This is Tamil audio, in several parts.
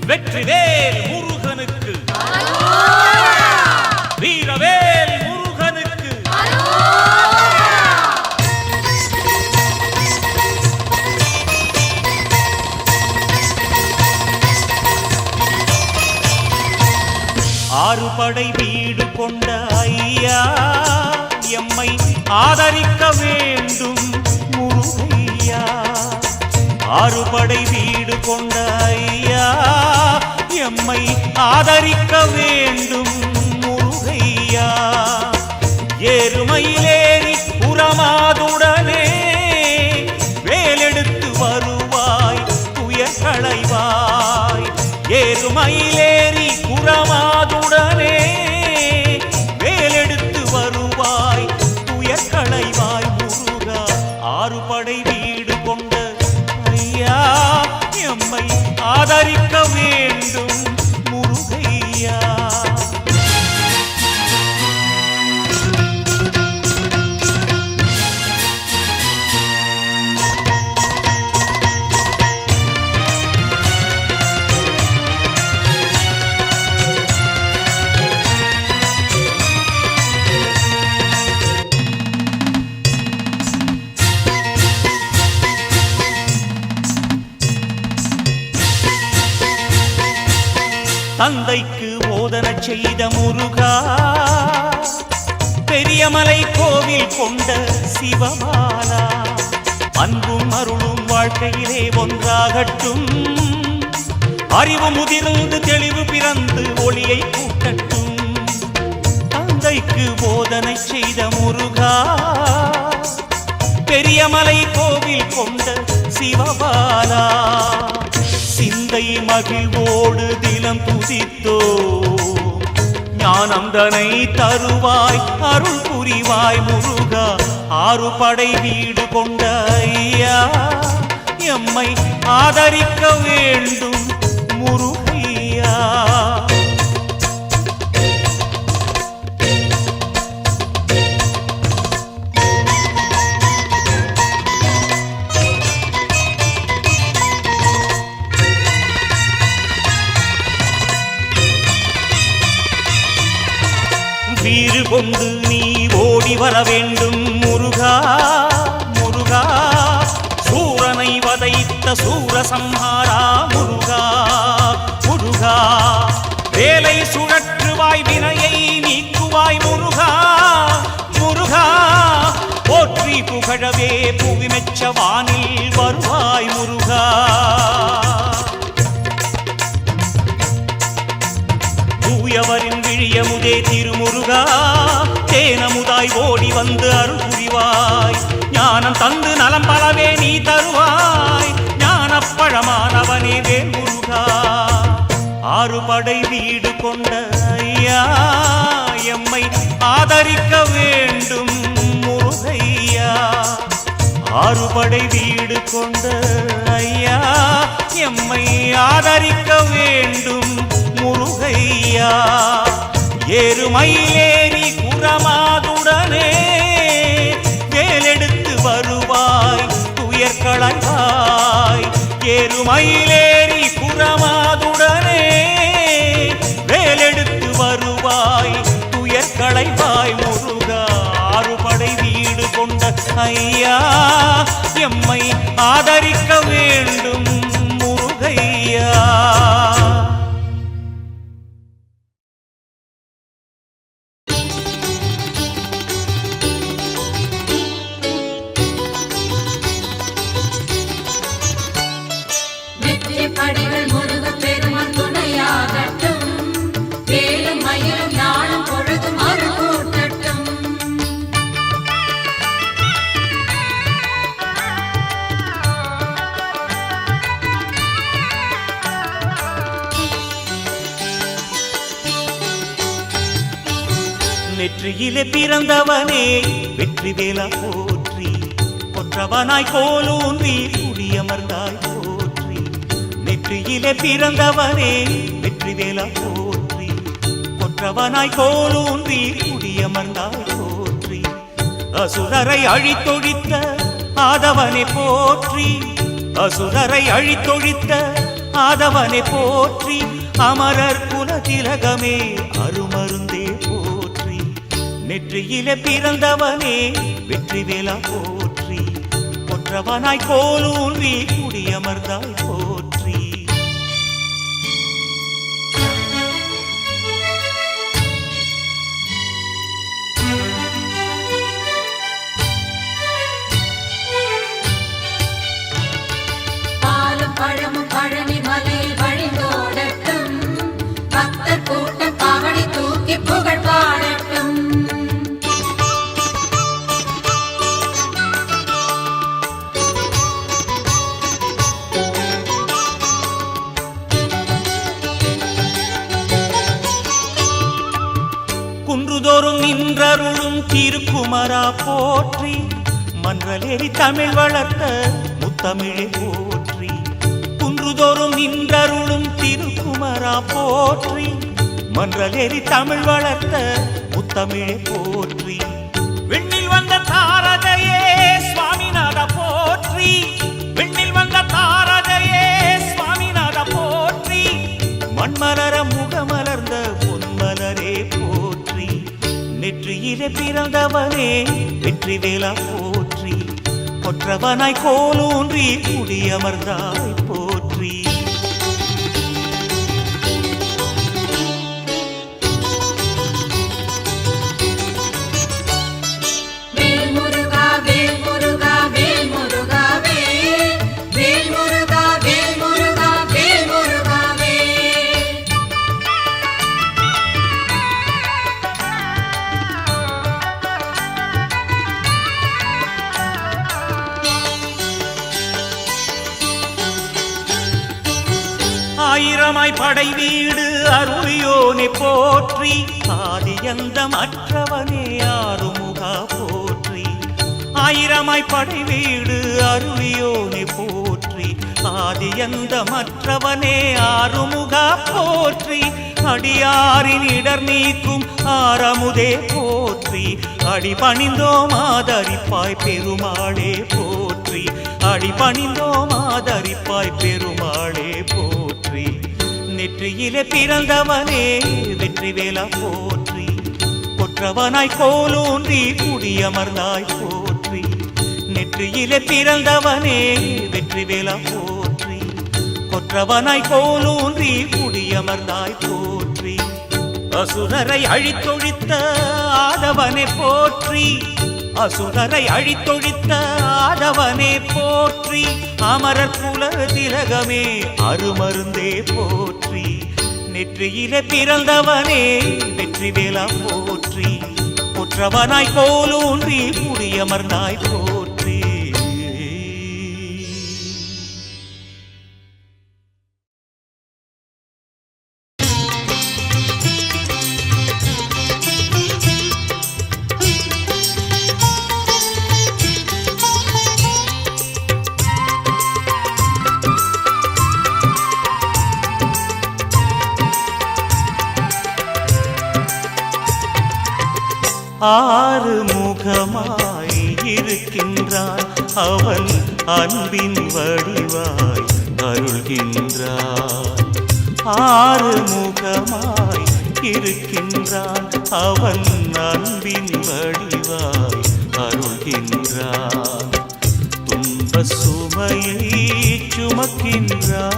வெற்றிவேல் முருகனுக்கு, வீரவேல் முருகனுக்கு. ஆறுபடை வீடு கொண்ட ஐயா எம்மை ஆதரிக்க வேண்டும் முருகையா. ஆறுபடை வீடு கொண்ட ஐயா எம்மை ஆதரிக்க வேண்டும் முருகையா. ஏறுமையிலேறி புறமாதுடனே வேலெடுத்து வருவாய் துயர் களைவாய். ஏறுமையிலேறி புறமாதுடனே வேலெடுத்து வருவாய் துயர் களைவாய் முருகா. ஆறுபடை வீடு கொண்ட ஐயா எம்மை ஆதரிக்க வேண்டும் முருகையா. தந்தைக்கு போதனை செய்த முருகா, பெரியமலை கோவில் கொண்ட சிவமாலா. அன்பும் அருளும் வாழ்க்கையிலே ஒன்றாகட்டும். அறிவு முதிர்ந்து தெளிவு பிறந்து ஒளியை கூட்டட்டும். தந்தைக்கு போதனை செய்த முருகா, பெரியமலை கோவில் கொண்ட சிவபாலா. சிந்தை மகிழ்வோடு தினம் துதித்தோ ஞானந்தனை தருவாய் அருள் புரிவாய் முருகா. ஆறுபடை வீடு கொண்ட ஐயா எம்மை ஆதரிக்க வேண்டும் முருகையா. வீறு கொண்டு நீ ஓடி வர வேண்டும் முருகா முருகா. சூரனை வதைத்த சூரசம்ஹாரா முருகா முருகா. வேலை சுழற்றுவாய் வினையை நீக்குவாய் முருகா முருகா. போற்றி புகழவே புவி மெச்ச வானில் வருவாய் முருகா. தூயவரின் விழியமுதே திருமுருகா. தேனமுதாய் ஓடி வந்து அருள் புரிவாய். ஞானம் தந்து நலம் பலவே நீ தருவாய். ஞானப்பழமானவனே வேல் முருகா. ஆறுபடை வீடு கொண்ட ஐயா எம்மை ஆதரிக்க வேண்டும் முருகையா. ஆறுபடை வீடு கொண்ட ஐயா எம்மை ஆதரிக்க வேண்டும் முருகையா. ஏறுமையிலேறி குறமாதுடனே வேலெடுத்து வருவாய் துயர் களைவாய். ஏறுமையிலேறி குறமாதுடனே வேலெடுத்து வருவாய் துயர் களைவாய் முருகா. ஆறுபடை வீடு கொண்ட ஐயா எம்மை ஆதரிக்க வேண்டும் முருகையா. நெற்றியிலே பிறந்தவனே வெற்றிவேலா போற்றி. கொற்றவனாய் கோலூன்றி குடியமர்ந்தாய் போற்றி. நெற்றியிலே பிறந்தவனே வெற்றிவேலா போற்றி. கொற்றவனாய் கோலூன்றி குடியமர்ந்தாய் போற்றி. அசுரரை அழித்தொழித்த ஆதவனை போற்றி. அசுரரை அழித்தொழித்த ஆதவனை போற்றி அமரர் குல திலகமே அருமருந்தே போற்றி நெற்றியிலே பிறந்தவனே வெற்றி வேலா போற்றி கொற்றவனாய் கோலூன்றி குடியமர்ந்தாய் போற்றி பழமும் பழனி மலையில் வழிந்தோடட்டும் பக்தர் கூட்டம் காவடி தூக்கி புகழ் பாடட்டும் குன்றுதோறும் நின்றருளும் திருக்குமரா போற்றி மன்றலேறி தமிழ் வளர்த்த முத்தமிழே போற்றி குன்றுதோறும் நின்றருளும் திருக்குமரா போற்றி மன்றலேறி தமிழ் வளர்த்த முத்தமிழே போற்றி விண்ணில் வந்த தாரகையே சுவாமிநாத போற்றி விண்ணில் வந்த தாரகையே சுவாமிநாத போற்றி மண்மலர முகமலர்ந்த பொன்மலரே போற்றி நெற்றியிலே பிறந்தவனே வெற்றி வேலா போற்றி கொற்றவனாய் கோலூன்றி குடியமர்ந்தாய் போற்றி வேல் முருகா வேல் முருகா வேல் முருகா வேல் வேல் முருகா வேல் முருகா வேல் முருகா வேல் ஆயிரமாய் படை வீடு அருளியோனே போற்றி ஆதியந்த மற்றவனே ஆறுமுகா போற்றி ஆயிரமாய் படை வீடு அருளியோனே போற்றி ஆதியந்த மற்றவனே ஆறுமுகா போற்றி அடியாரின் இடர் நீக்கும் ஆரமுதே போற்றி அடிபணிந்தோம் ஆதரிப்பாய் பெருமாளே போற்றி அடிபணிந்தோம் ஆதரிப்பாய் பெருமாளே போற்றி நெற்றியிலே பிறந்தவனே வெற்றி வேலா போற்றி கொற்றவனாய் கோலூன்றி குடியமர்ந்தாய் போற்றி நெற்றியிலே பிறந்தவனே வெற்றி வேலா போற்றி கொற்றவனாய் கோலூன்றி குடியமர்ந்தாய் போற்றி அசுரரை அழித்தொழித்த ஆதவனே போற்றி அசுரரை அழித்தொழித்த ஆதவனே போற்றி அமரர் குல திலகமே அருமருந்தே போற்றி நெற்றியிலே பிறந்தவனே வெற்றி வேலா போற்றி கொற்றவனாய் கோலூன்றி குடியமர்ந்தாய் போற்றி ஆறு முகமாய் இருக்கின்றான் அவன் அன்பின் வடிவாய் அருள்கின்றான் ஆறு முகமாய் இருக்கின்றான் அவன் அன்பின் வடிவாய் அருள்கின்றான் துன்ப சுமையை சுமக்கின்றான்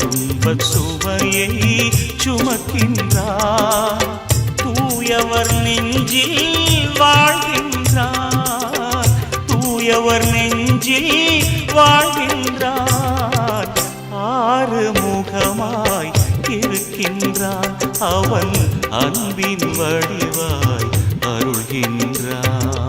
துன்ப சுமையை சுமக்கின்றான் தூயவர் நெஞ்சில் வாழ்கின்றான் தூயவர் நெஞ்சில் வாழ்கின்றான் ஆறு முகமாய் இருக்கின்றான் அவன் அன்பின் வடிவாய் அருள்கின்றான்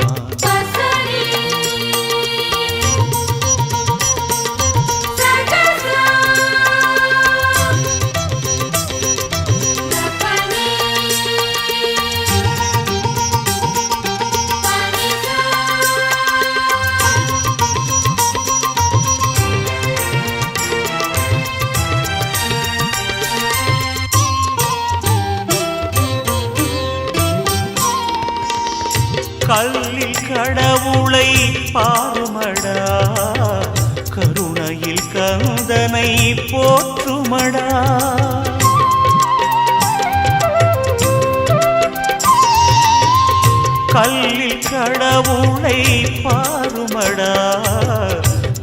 கல்லில் கடவுளை பாருமடா கருணையில் கந்தனை போற்றுமடா. கல்லில் கடவுளை பாருமடா,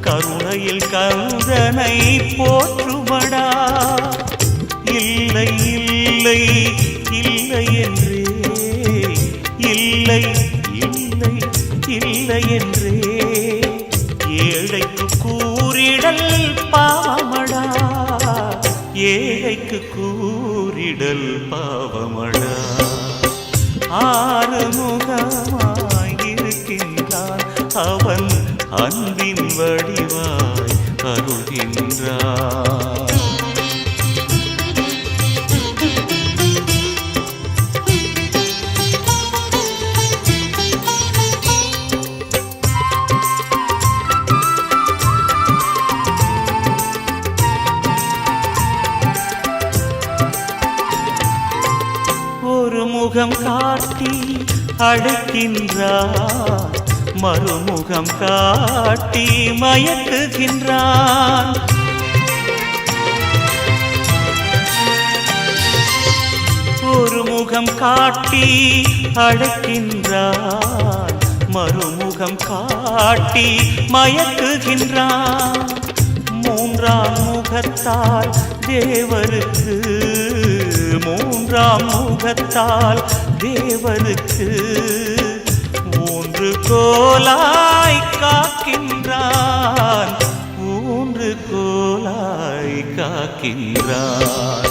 கருணையில் கந்தனை போற்றுமடா. இல்லை இல்லை இல்லை என்றே, இல்லை இல்லை இல்லை என்றே ஏழைக்கு கூறிடல் பாவமடா, ஏழைக்கு கூறிடல் பாவமடா. ஆறுமுகமாய் இருக்கின்றான் அவன் அன்பின் வடிவாய் அருள்கின்றான். ஒரு முகம் காட்டி அழைக்கின்றான், மறுமுகம் காட்டி மயக்குகின்றான். ஒரு முகம் காட்டி அழைக்கின்றான், மறுமுகம் காட்டி மயக்குகின்றான். மூன்றாம் முகத்தால் தேவருக்கு, மூன்றாம் முகத்தால் தேவருக்கு ஊன்று கோலாய் காக்கின்றான், ஊன்று கோலாய் காக்கின்றான்.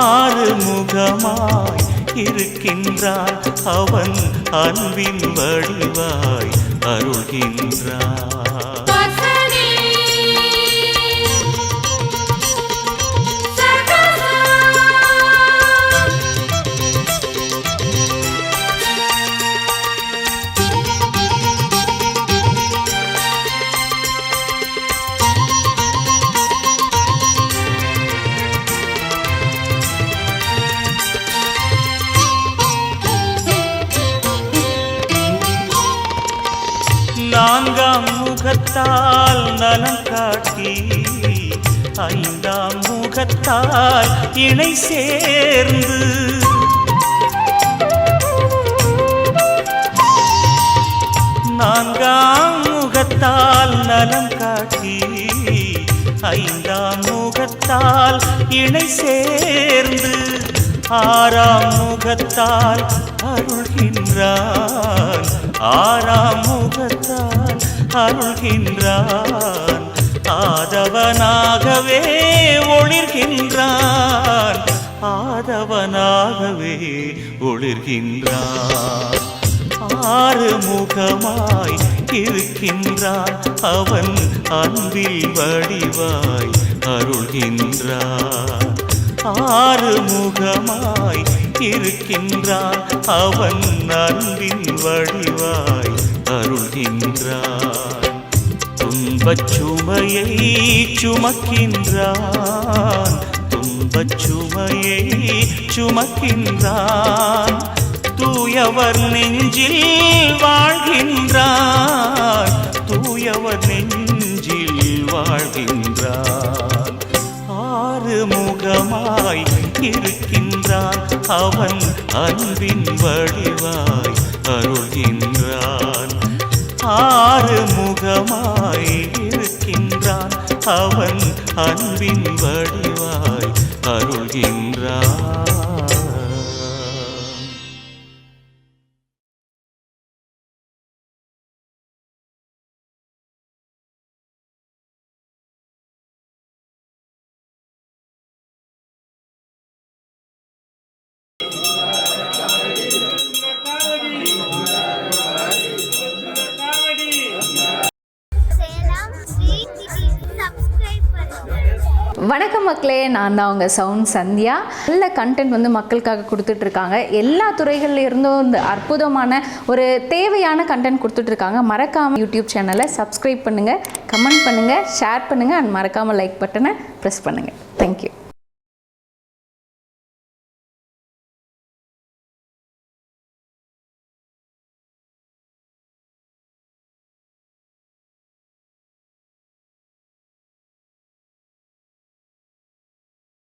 ஆறு முகமாய் இருக்கின்றான் அவன் அன்பின் வடிவாய் அருள்கின்றான். நான்காம் முகத்தால் நலம் காட்டி, ஐந்தாம் முகத்தால் இணை சேர்ந்து, நான்காம் முகத்தால் நலம் காட்டி, ஐந்தாம் முகத்தால் இணை சேர்ந்து, ஆறாம் முகத்தால் அருள்கின்றான், ஆறாம் முகத்தால் அருள்கின்றான். ஆதவனாகவே ஒளிர்கின்றான், ஆதவனாகவே ஒளிர்கின்றான். ஆறு முகமாய் இருக்கின்றான் அவன் அன்பில் வடிவாய் அருள்கின்றான். ஆறு முகமாய் இருக்கின்றான் அவன் அன்பின் வடிவாய் அருள்கின்றான். துன்பச் சுமையை சுமக்கின்றான், துன்பச் சுமையை சுமக்கின்றான். தூயவர் நெஞ்சில் வாழ்கின்றான், தூயவர் நெஞ்சில் வாழ்கின்றான். ஆறு முகமாய் இருக்கின்றான் அவன் அன்பின் வடிவாய் அருள்கின்றான். ஆறு முகமாய் இருக்கின்றான் அவன் அன்பின் வடிவாய் அருள்கின்றான். வணக்கம் மக்களே, நான் தான் உங்கள் சவுண்ட் சந்தியா. நல்ல கண்டென்ட் வந்து மக்களுக்காக கொடுத்துட்ருக்காங்க. எல்லா துறைகளில் இருந்தும் இந்த அற்புதமான ஒரு தேவையான கண்டென்ட் கொடுத்துட்ருக்காங்க. மறக்காமல் யூடியூப் சேனலை சப்ஸ்கிரைப் பண்ணுங்கள், கமெண்ட் பண்ணுங்கள், ஷேர் பண்ணுங்கள் அண்ட் மறக்காமல் லைக் பட்டனை ப்ரெஸ் பண்ணுங்கள். தேங்க்யூ.